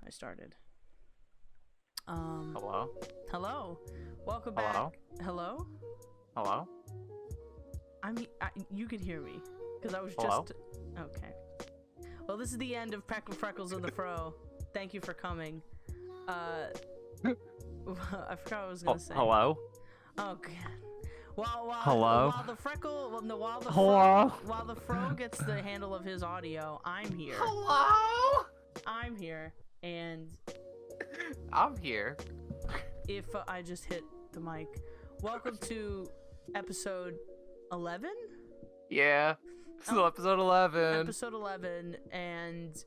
I started. Hello? Hello. Welcome Hello? back. Hello? Hello? You could hear me. Because I was Hello? just... Okay. Well, this is the end of Freckles and the Fro. Thank you for coming. I forgot what I was going to say. Hello? Oh, God. While Hello? the freckle, well, no, Hello? while the Fro gets the handle of his audio, I'm here. Hello? I'm here, and I'm here. if I just hit the mic, welcome to episode 11. Yeah. Still episode 11. Episode 11, and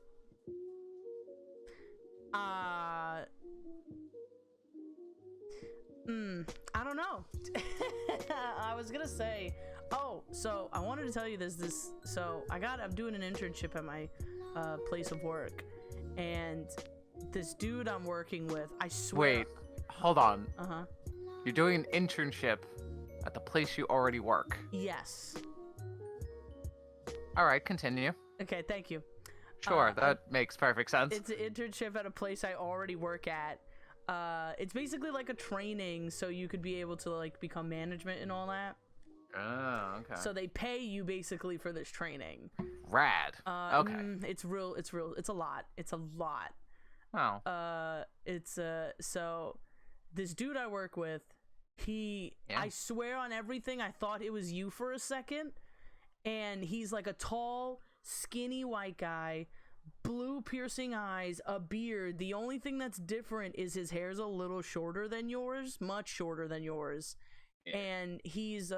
I don't know. I was gonna say, so I wanted to tell you so I'm doing an internship at my place of work, and this dude I'm working with, I swear. Wait, hold on. Uh-huh. You're doing an internship at the place you already work. Yes. Alright, continue. Okay, thank you. Sure, that makes perfect sense. It's an internship at a place I already work at. It's basically like a training, so you could be able to like become management and all that. Oh, okay. So they pay you basically for this training. Rad. Okay. It's a lot. Oh. So this dude I work with, I swear on everything, I thought it was you for a second. And he's like a tall, skinny white guy, blue piercing eyes, a beard. The only thing that's different is his hair's a little shorter than yours, much shorter than yours. Yeah. And he's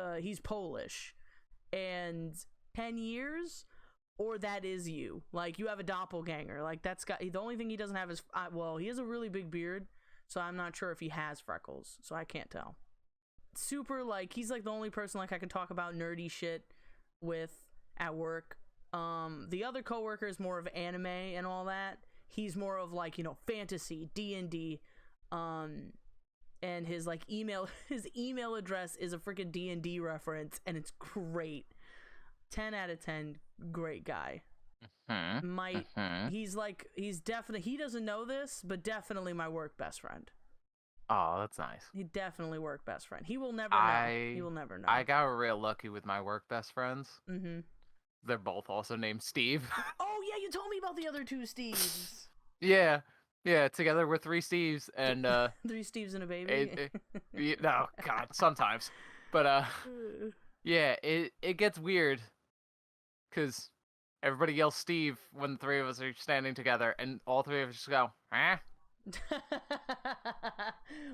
Polish. And 10 years, or that is you. Like, you have a doppelganger. Like, the only thing he doesn't have is, he has a really big beard, so I'm not sure if he has freckles, so I can't tell. Super, like, he's like the only person like I can talk about nerdy shit with at work. The other coworker is more of anime and all that. He's more of like, fantasy, D&D. And his like his email address is a freaking D&D reference, and it's great. 10 out of 10, great guy. He's definitely, he doesn't know this, but definitely my work best friend. Oh, that's nice. He definitely work best friend. He will never know. He will never know. I got real lucky with my work best friends. Mm-hmm. They're both also named Steve. Oh, yeah, you told me about the other two Steves. Yeah, together we're three Steves, and, Three Steves and a baby? No, God, sometimes. But, yeah, it gets weird, because everybody yells Steve when the three of us are standing together, and all three of us just go, huh?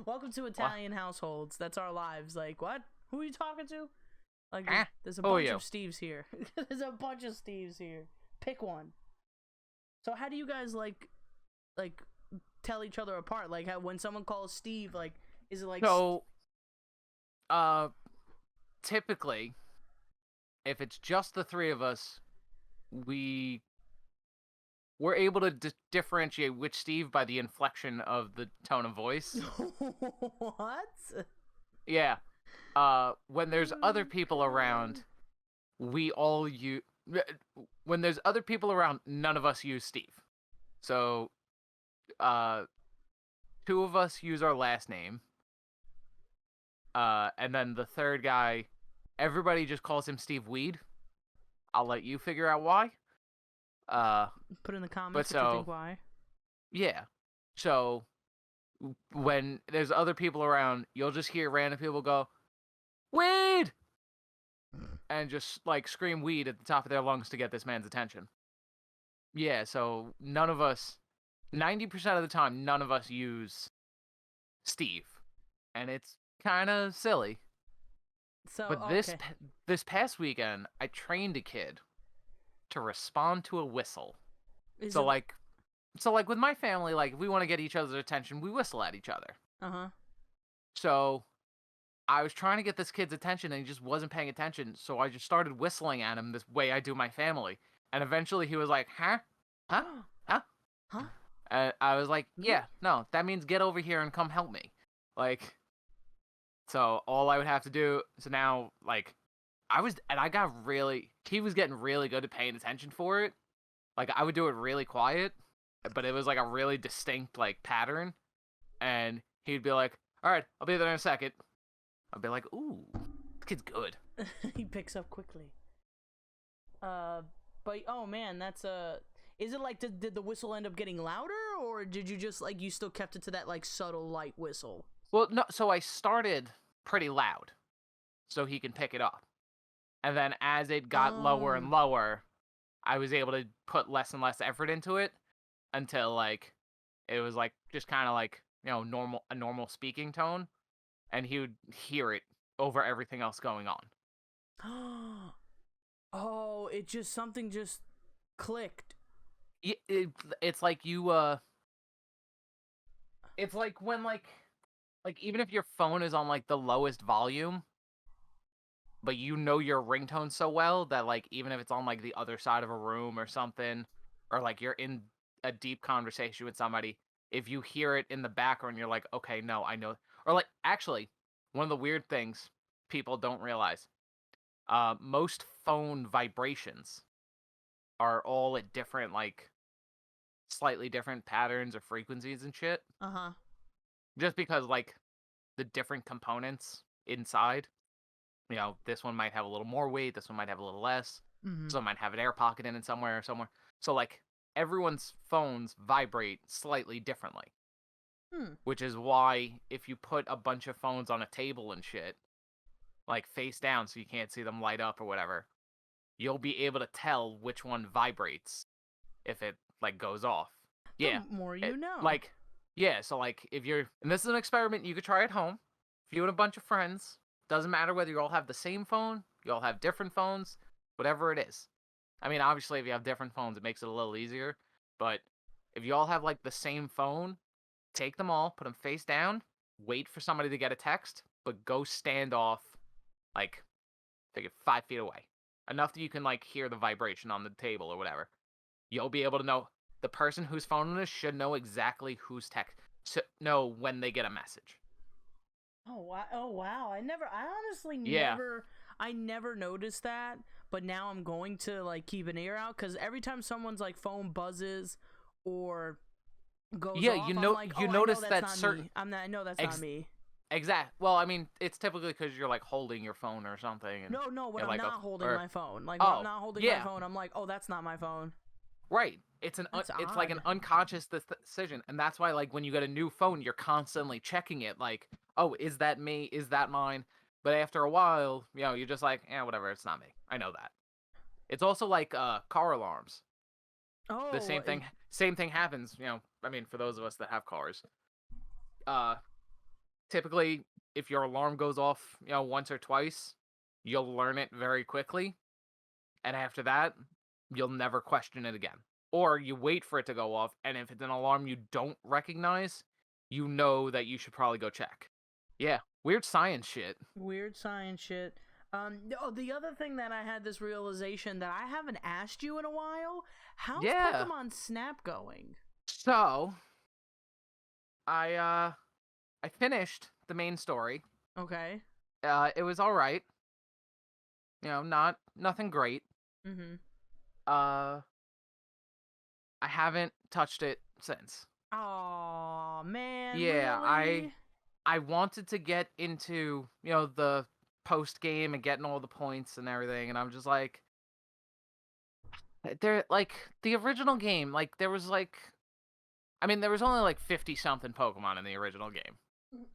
Welcome to Italian households. That's our lives. Like, what? Who are you talking to? Like, there's a bunch of Steves here. There's a bunch of Steves here. Pick one. So how do you guys like tell each other apart? Like, when someone calls Steve, like, is it like typically, if it's just the three of us, we're able to differentiate which Steve by the inflection of the tone of voice. What? Yeah. When there's other people around, when there's other people around, none of us use Steve. So, two of us use our last name. And then the third guy, everybody just calls him Steve Weed. I'll let you figure out why. Put in the comments if you think why. Yeah. So when there's other people around, you'll just hear random people go, "Weed!" and just like scream "weed" at the top of their lungs to get this man's attention. Yeah, so none of us, 90% of the time, none of us use Steve. And it's kind of silly. But this past weekend, I trained a kid to respond to a whistle. So like with my family, like if we want to get each other's attention, we whistle at each other. Uh-huh. So I was trying to get this kid's attention, and he just wasn't paying attention. So I just started whistling at him this way I do my family. And eventually he was like, huh? Huh? Huh? Huh? And I was like, yeah, no, that means get over here and come help me. Like, so all I would have to do, so now, like, he was getting really good at paying attention for it. Like, I would do it really quiet, but it was like a really distinct like pattern, and he'd be like, "All right, I'll be there in a second." I'd be like, "Ooh, this kid's good." He picks up quickly. But oh man, that's Is it like did the whistle end up getting louder, or did you just like you still kept it to that like subtle light whistle? Well, no. So I started pretty loud, so he can pick it up, and then as it got lower and lower, I was able to put less and less effort into it until like it was like just kind of like a normal speaking tone, and he would hear it over everything else going on. Oh, something just clicked. It's like it's like when like even if your phone is on like the lowest volume, but you know your ringtone so well that like even if it's on like the other side of a room or something, or like you're in a deep conversation with somebody, if you hear it in the background, you're like, okay, no, I know. Or like actually, one of the weird things people don't realize, most phone vibrations are all at different like slightly different patterns or frequencies and shit. Uh-huh. Just because like the different components inside, this one might have a little more weight, this one might have a little less. Mm-hmm. Some might have an air pocket in it somewhere. So like everyone's phones vibrate slightly differently. Which is why if you put a bunch of phones on a table and shit, like face down so you can't see them light up or whatever, you'll be able to tell which one vibrates if it like goes off. Yeah. The more you know. Like, yeah, so like if you're, and this is an experiment you could try at home. If you and a bunch of friends, doesn't matter whether you all have the same phone, you all have different phones, whatever it is. I mean, obviously if you have different phones, it makes it a little easier, but if you all have like the same phone, take them all, put them face down, wait for somebody to get a text, but go stand off like 5 feet away. Enough that you can like hear the vibration on the table or whatever. You'll be able to know the person whose phone it is should know exactly who's know when they get a message. Oh wow! I honestly Yeah. never noticed that, but now I'm going to like keep an ear out because every time someone's like phone buzzes or goes off, I'm like, you notice that certain. I know that's not me. Exact. Well, I mean, it's typically because you're like holding your phone or something. And no, when I'm like not holding my phone, like when I'm not holding my phone, I'm like, oh, that's not my phone. Right. It's like an unconscious decision, and that's why like when you get a new phone, you're constantly checking it. Like, oh, is that me? Is that mine? But after a while, you're just like, whatever. It's not me. I know that. It's also like car alarms. Oh. The same thing. Same thing happens. I mean, for those of us that have cars. Typically, if your alarm goes off, once or twice, you'll learn it very quickly, and after that, you'll never question it again. Or you wait for it to go off, and if it's an alarm you don't recognize, you know that you should probably go check. Yeah, weird science shit. Weird science shit. The other thing that I had this realization that I haven't asked you in a while, how's Pokemon Snap going? So, I finished the main story. Okay. It was all right. Nothing great. Mm-hmm. I haven't touched it since. Oh man. Yeah, really? I wanted to get into, the post game and getting all the points and everything, and I'm just like, there, like the original game, like there was like, I mean, there was only like 50 something Pokemon in the original game.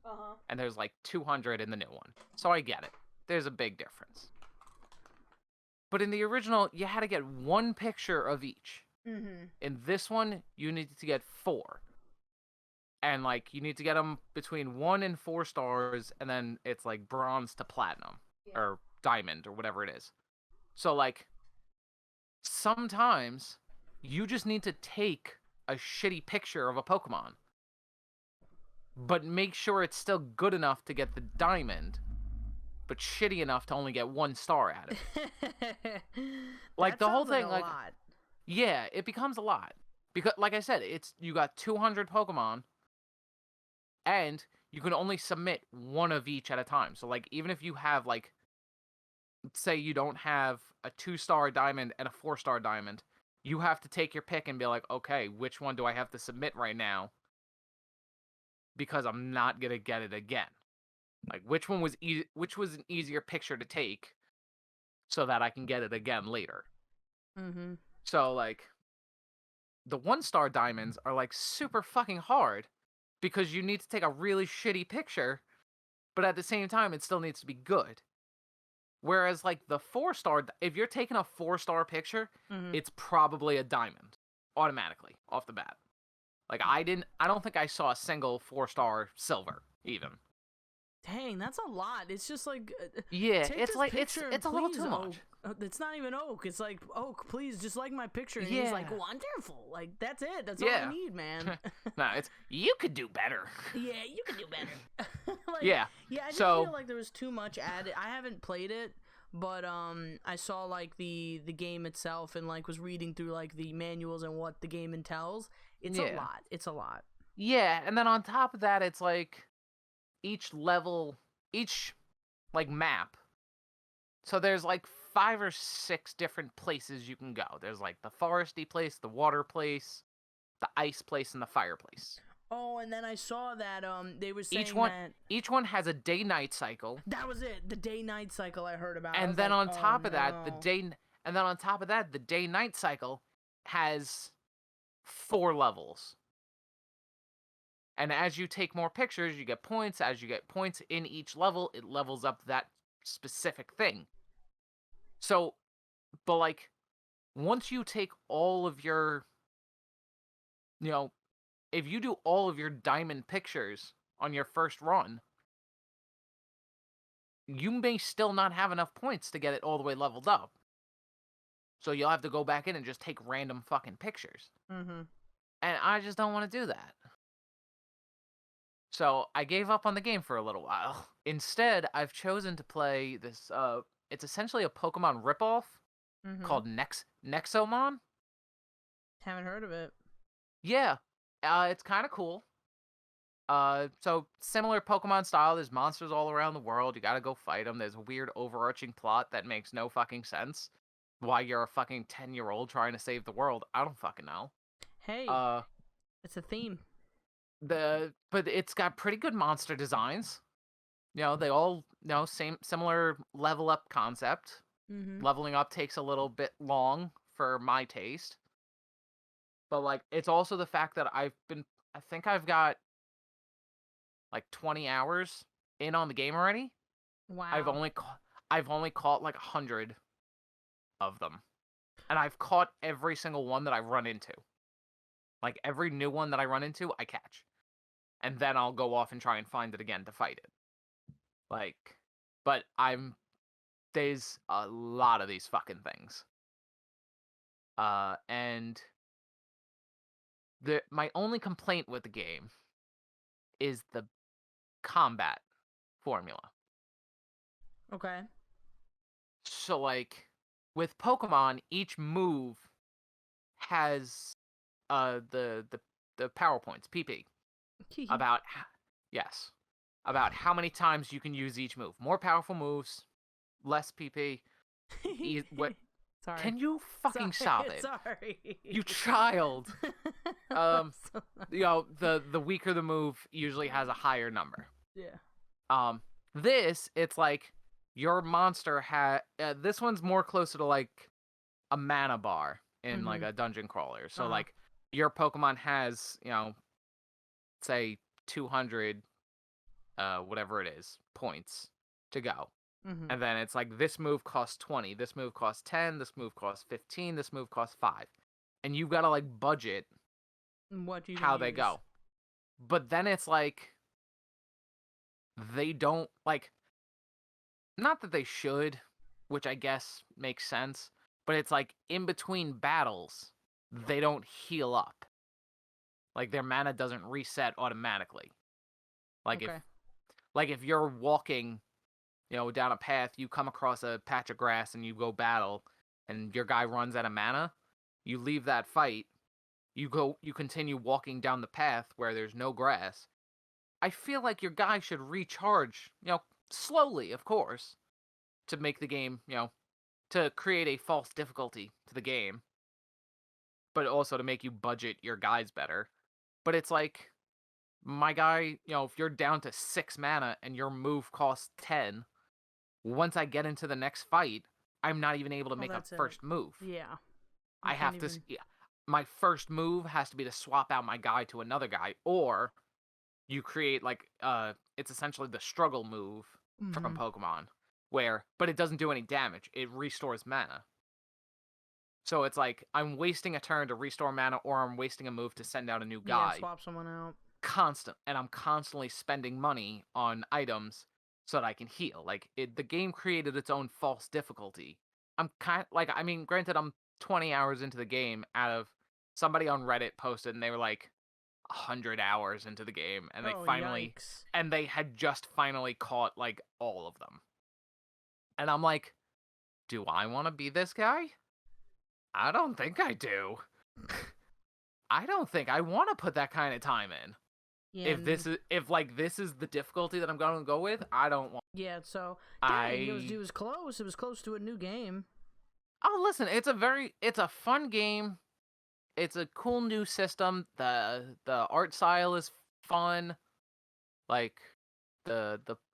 Uh-huh. And there's like 200 in the new one. So I get it. There's a big difference. But in the original, you had to get one picture of each. Mm-hmm. In this one, you need to get 4. And like you need to get them between 1 and 4 stars, and then it's like bronze to platinum or diamond or whatever it is. So like sometimes you just need to take a shitty picture of a Pokemon, but make sure it's still good enough to get the diamond, but shitty enough to only get 1 star out of it. Like the whole thing, like, yeah, it becomes a lot because, like I said, you got 200 Pokemon, and you can only submit 1 of each at a time. So, like, even if you have like, say you don't have a 2-star diamond and a 4-star diamond, you have to take your pick and be like, okay, which one do I have to submit right now? Because I'm not gonna get it again. Like, which one was which was an easier picture to take, so that I can get it again later. Mm-hmm. So like, the 1-star diamonds are like super fucking hard because you need to take a really shitty picture, but at the same time, it still needs to be good. Whereas like the 4-star, if you're taking a 4-star picture, Mm-hmm. it's probably a diamond automatically off the bat. Like I don't think I saw a single 4-star silver even. Dang, that's a lot. It's just like, Yeah, take it's this like picture and it's a little please, too much. it's not even Oak. It's like, Oak, please, just like my picture. And Yeah. he's like, wonderful. Like, that's it. That's all I need, man. No, it's you could do better. Yeah, you could do better. Like, Yeah. Yeah, I just So- feel like there was too much added. I haven't played it, but I saw like the game itself and like was reading through like the manuals and what the game entails. It's a Yeah. lot. It's a lot. Yeah, and then on top of that, it's like each level, each like map. So there's like 5 or 6 different places you can go. There's like the foresty place, the water place, the ice place, and the fire place. Oh, and then I saw that they were saying Each one has a day-night cycle. that was it. The day-night cycle I heard about. I And was then like, on top oh, of that, the no. day-night cycle has 4 levels. And as you take more pictures, you get points. As you get points in each level, it levels up that specific thing. So, but like, once you take all of your, if you do all of your diamond pictures on your first run, you may still not have enough points to get it all the way leveled up. So you'll have to go back in and just take random fucking pictures. Mm-hmm. And I just don't want to do that. So I gave up on the game for a little while. Instead, I've chosen to play this, it's essentially a Pokemon ripoff called Nexomon. Haven't heard of it. Yeah, it's kind of cool. So similar Pokemon style, there's monsters all around the world, you gotta go fight them, there's a weird overarching plot that makes no fucking sense. Why you're a fucking 10-year-old trying to save the world, I don't fucking know. Hey, it's a theme. But it's got pretty good monster designs. They all, similar level up concept. Mm-hmm. Leveling up takes a little bit long for my taste. But like, it's also the fact that I think I've got like 20 hours in on the game already. Wow. I've only caught like 100 of them. And I've caught every single one that I've run into. Like every new one that I run into, I catch. And then I'll go off and try and find it again to fight it. Like, but there's a lot of these fucking things. And my only complaint with the game is the combat formula. Okay. So like, with Pokemon, each move has the PowerPoints, PP. About how many times you can use each move. More powerful moves, less PP. Sorry. Can you fucking stop it? Sorry. You child. The weaker the move usually has a higher number. Yeah. It's like your monster this one's more closer to like a mana bar in like a dungeon crawler. So like your Pokemon has, say 200 whatever it is points to go, and then it's like this move costs 20, this move costs 10, this move costs 15, this move costs 5, and you've got to like budget how they go. But then it's like they don't like, not that they should, which I guess makes sense, but it's like in between battles they don't heal up. Like their mana doesn't reset automatically. Like if you're walking, down a path, you come across a patch of grass and you go battle, and your guy runs out of mana, you leave that fight, you continue walking down the path where there's no grass. I feel like your guy should recharge, slowly, of course, to make the game, to create a false difficulty to the game. but also to make you budget your guys better. But it's like, my guy, if you're down to 6 mana and your move costs 10, once I get into the next fight, I'm not even able to make a first move. Yeah. I have to. My first move has to be to swap out my guy to another guy, or you create it's essentially the struggle move from Pokemon, but it doesn't do any damage. It restores mana. So it's like I'm wasting a turn to restore mana, or I'm wasting a move to send out a new guy. Yeah, swap someone out. And I'm constantly spending money on items so that I can heal. The game created its own false difficulty. Granted, I'm 20 hours into the game out of somebody on Reddit posted, and they were like 100 hours into the game, and they had just finally caught all of them. And I'm like, do I want to be this guy? I don't think I do. I don't think I want to put that kind of time in. Yeah, if this is the difficulty that I'm going to go with, I don't want. Yeah, so it was close. It was close to a new game. Oh, listen, it's a fun game. It's a cool new system. The art style is fun. The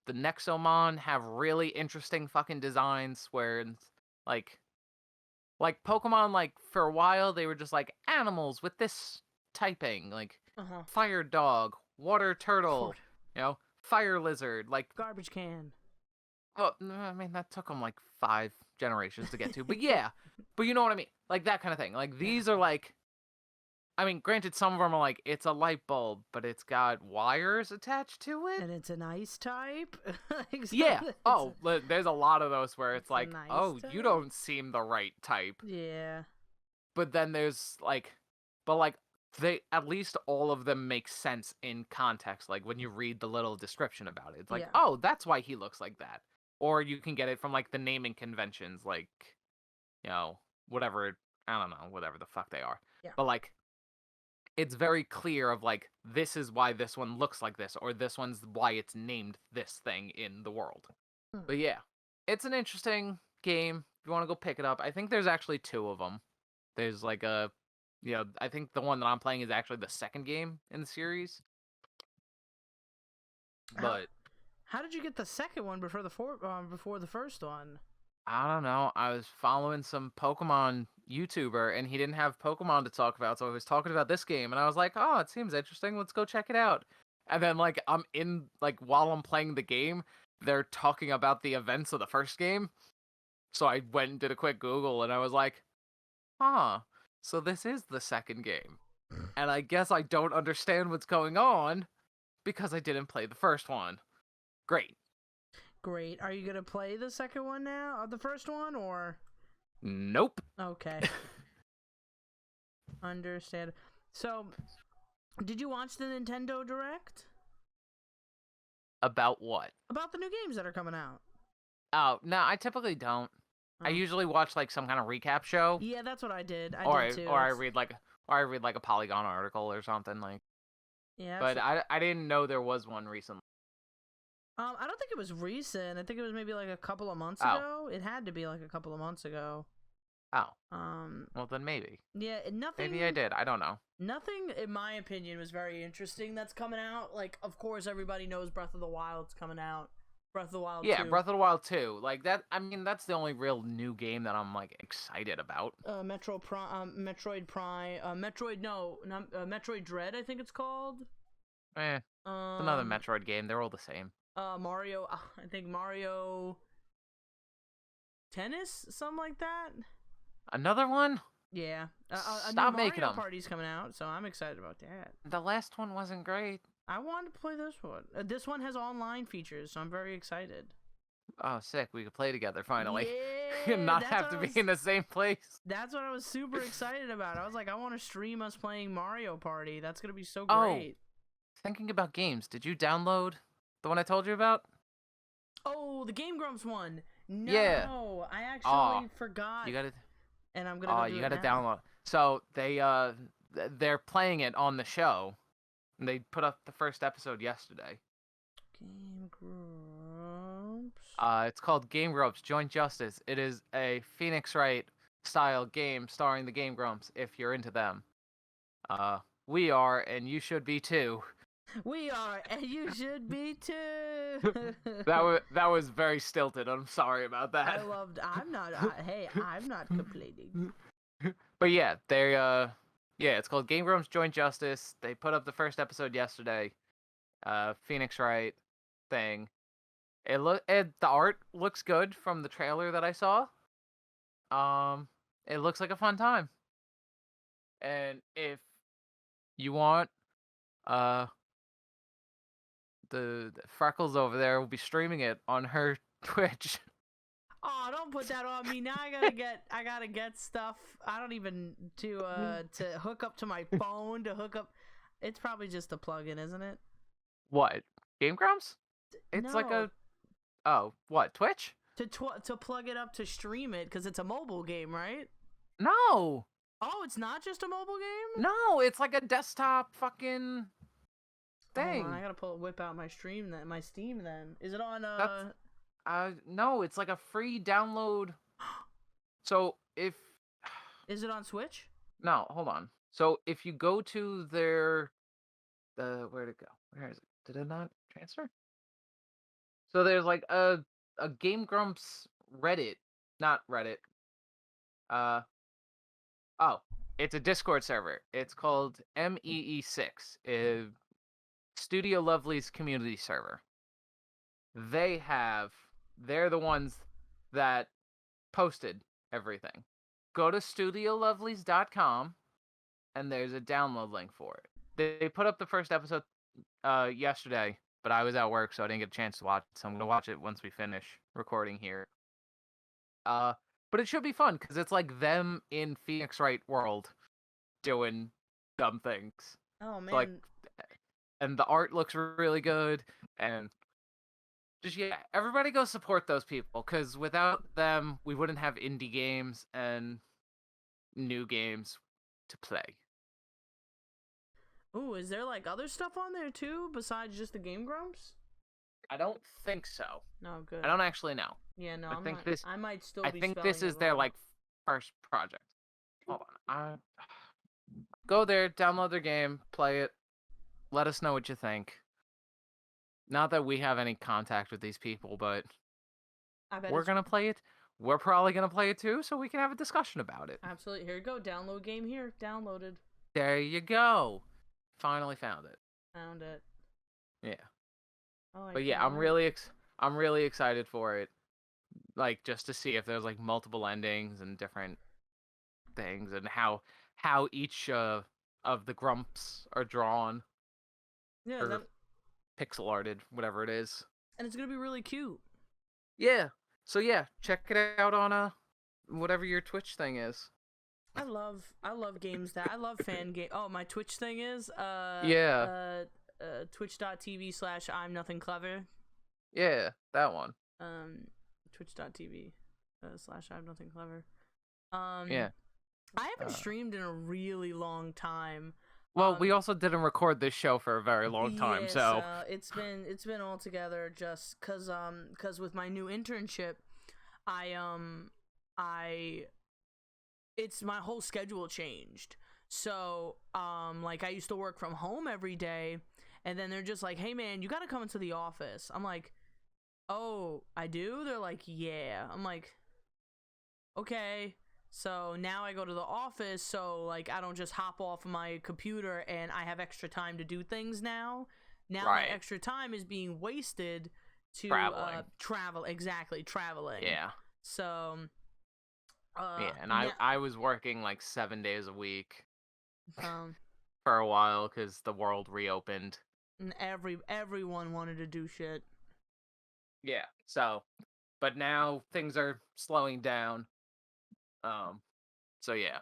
Nexomon have really interesting fucking designs where Pokemon, for a while they were just animals with this typing, fire dog, water turtle, fire lizard, garbage can. Oh, I mean, that took them 5 generations to get to, but yeah, but you know what I mean, that kind of thing. These are granted, some of them are it's a light bulb, but it's got wires attached to it, and it's an ice type. Yeah. There's a lot of those where it's type. You don't seem the right type. Yeah. But then there's they at least all of them make sense in context. When you read the little description about it, it's oh, that's why he looks like that. Or you can get it from the naming conventions, whatever. I don't know, whatever the fuck they are. Yeah. But it's very clear of this is why this one looks like this, or this one's why it's named this thing in the world. But yeah, it's an interesting game. If you want to go pick it up, I think there's actually 2 of them. There's I think the one that I'm playing is actually the second game in the series. But how did you get the second one before the first one? I don't know. I was following some Pokemon YouTuber, and he didn't have Pokemon to talk about, so I was talking about this game, and I was like, oh, it seems interesting. Let's go check it out. And then, I'm in, while I'm playing the game, they're talking about the events of the first game. So I went and did a quick Google, and I was like, so this is the second game. And I guess I don't understand what's going on because I didn't play the first one. Great. Are you going to play the second one now? Or the first one, or? Nope. Okay. Understand. So, did you watch the Nintendo Direct? About what? About the new games that are coming out. Oh, no, I typically don't. I usually watch some kind of recap show. Yeah, that's what I did. I did too. Or I read a Polygon article or something Yeah. But I didn't know there was one recently. I don't think it was recent. I think it was maybe a couple of months ago. It had to be a couple of months ago. Oh. Well, then maybe. Yeah, nothing. Maybe I did. I don't know. Nothing, in my opinion, was very interesting that's coming out. Of course, everybody knows Breath of the Wild's coming out. Breath of the Wild 2. Yeah, Breath of the Wild 2. That. I mean, that's the only real new game that I'm excited about. Metroid Prime. Metroid Dread, I think it's called. It's another Metroid game. They're all the same. Mario. I think Mario Tennis, something like that. Another one? Yeah. Stop making them. Mario Party's coming out, so I'm excited about that. The last one wasn't great. I wanted to play this one. This one has online features, so I'm very excited. Oh, sick. We could play together, finally. Yeah, and not have to be in the same place. That's what I was super excited about. I was like, I want to stream us playing Mario Party. That's going to be so great. Thinking about games, did you download the one I told you about? Oh, the Game Grumps one. No, yeah. I actually forgot. You gotta. And I'm gonna. You gotta download. So they're playing it on the show. And they put up the first episode yesterday. Game Grumps. It's called Game Grumps Joint Justice. It is a Phoenix Wright style game starring the Game Grumps if you're into them. We are, and you should be too. We are, and you should be too. That was very stilted. I'm sorry about that. I'm not complaining. But yeah, it's called Game Grumps Joint Justice. They put up the first episode yesterday. Phoenix Wright thing. The art looks good from the trailer that I saw. It looks like a fun time. And if you want, the Freckles over there will be streaming it on her Twitch. Oh, don't put that on me. Now I gotta get stuff. I don't even to hook up to my phone to hook up. It's probably just a plugin, isn't it? What? Game Grumps? It's no. like a what? Twitch? To plug it up to stream it because it's a mobile game, right? No. Oh, it's not just a mobile game? No, it's like a desktop fucking thing. Oh, I gotta whip out my Steam then. Is it on no, it's like a free download. So is it on Switch? No, hold on. So if you go to their where'd it go? Where is it? Did it not transfer? So there's like a Game Grumps Reddit, not Reddit. It's a Discord server. It's called MEE6, Studio Lovely's community server. They're the ones that posted everything. Go to studiolovelies.com and there's a download link for it. They put up the first episode yesterday, but I was at work, so I didn't get a chance to watch it. So I'm gonna watch it once we finish recording here. But it should be fun because it's like them in Phoenix Wright world doing dumb things. Oh man! So and the art looks really good, and just everybody go support those people because without them, we wouldn't have indie games and new games to play. Ooh, is there like other stuff on there too besides just the Game Grumps? I don't think so. No, good. I don't actually know. Yeah, no, I might still be. I think this is their like first project. Hold on, go there, download their game, play it. Let us know what you think. Not that we have any contact with these people, but we're gonna play it. We're probably gonna play it too, so we can have a discussion about it. Absolutely. Here you go. Download game here. Downloaded. There you go. Finally found it. Found it. Yeah. But yeah, I'm really excited for it. Like just to see if there's like multiple endings and different things and how each of the Grumps are drawn. Yeah, or pixel arted, whatever it is. And it's gonna be really cute. Yeah. So yeah, check it out on whatever your Twitch thing is. I love games that I love fan game. Oh, my Twitch thing is twitch.tv/I'm nothing clever. Yeah, that one. Twitch.tv /I'm nothing clever. Yeah. I haven't streamed in a really long time. Well, we also didn't record this show for a very long time, yeah, so it's been all together just cause with my new internship, it's my whole schedule changed. So like I used to work from home every day, and then they're just like, "Hey man, you gotta come into the office." I'm like, "Oh, I do?" They're like, "Yeah." I'm like, "Okay." So now I go to the office, so like I don't just hop off my computer, and I have extra time to do things now. Now right. My extra time is being wasted to traveling. Yeah. So yeah, and I was working like 7 days a week for a while because the world reopened. And everyone wanted to do shit. Yeah. So, but now things are slowing down. So yeah.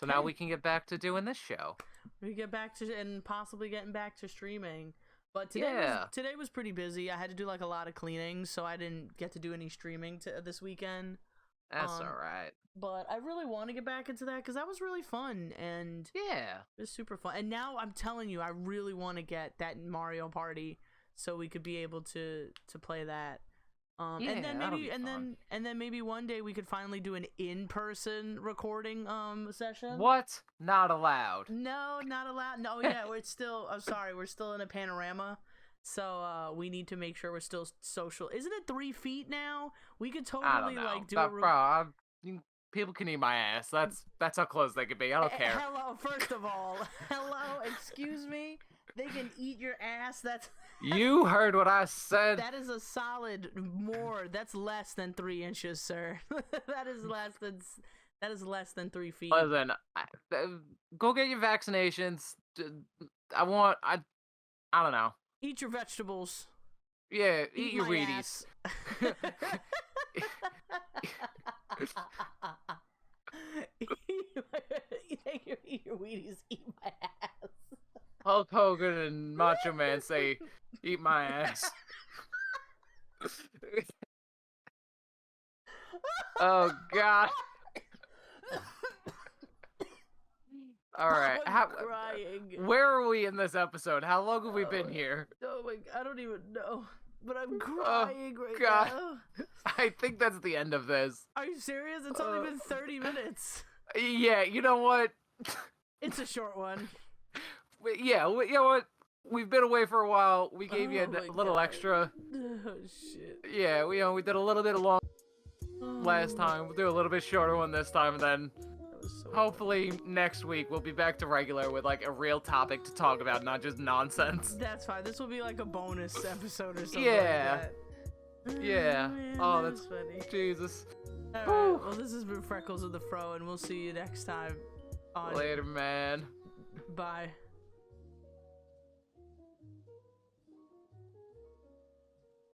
So now we can get back to doing this show. We get back to and possibly getting back to streaming. But today was pretty busy. I had to do like a lot of cleaning, so I didn't get to do any streaming this weekend. That's all right. But I really want to get back into that because that was really fun and yeah, it was super fun. And now I'm telling you, I really want to get that Mario Party so we could be able to play that. And then that'll maybe be fun. and then maybe one day we could finally do an in-person recording session. What? Not allowed. No, not allowed. No, yeah, we're still. I'm sorry, we're still in a panorama. So we need to make sure we're still social. Isn't it 3 feet now? We could I don't totally know. like do That, a. bro, people can eat my ass. That's how close they could be. I don't care. Hello, first of all, hello. Excuse me. They can eat your ass. You heard what I said. That is a solid more. That's less than 3 inches, sir. That is less than 3 feet. Listen, go get your vaccinations. I don't know. Eat your vegetables. Yeah, eat your my Wheaties. Eat your Wheaties. Eat my ass. Hulk Hogan and Macho Man say, "Eat my ass." Oh God. All right. I'm crying. Where are we in this episode? How long have we been here? Oh my! I don't even know. But I'm crying right God. now. I think that's the end of this. Are you serious? It's only been 30 minutes. Yeah, you know what? It's a short one. Yeah, you know what? We've been away for a while. We gave you a little extra. Oh shit. Yeah, we did a little bit long last time. We'll do a little bit shorter one this time, and then hopefully next week we'll be back to regular with like a real topic to talk about, not just nonsense. That's fine. This will be like a bonus episode or something. Yeah. Like that. Yeah. Man, Oh, that's that's funny. Jesus. Alright, well, this has been Freckles of the Fro, and we'll see you next time. Later, man. Bye.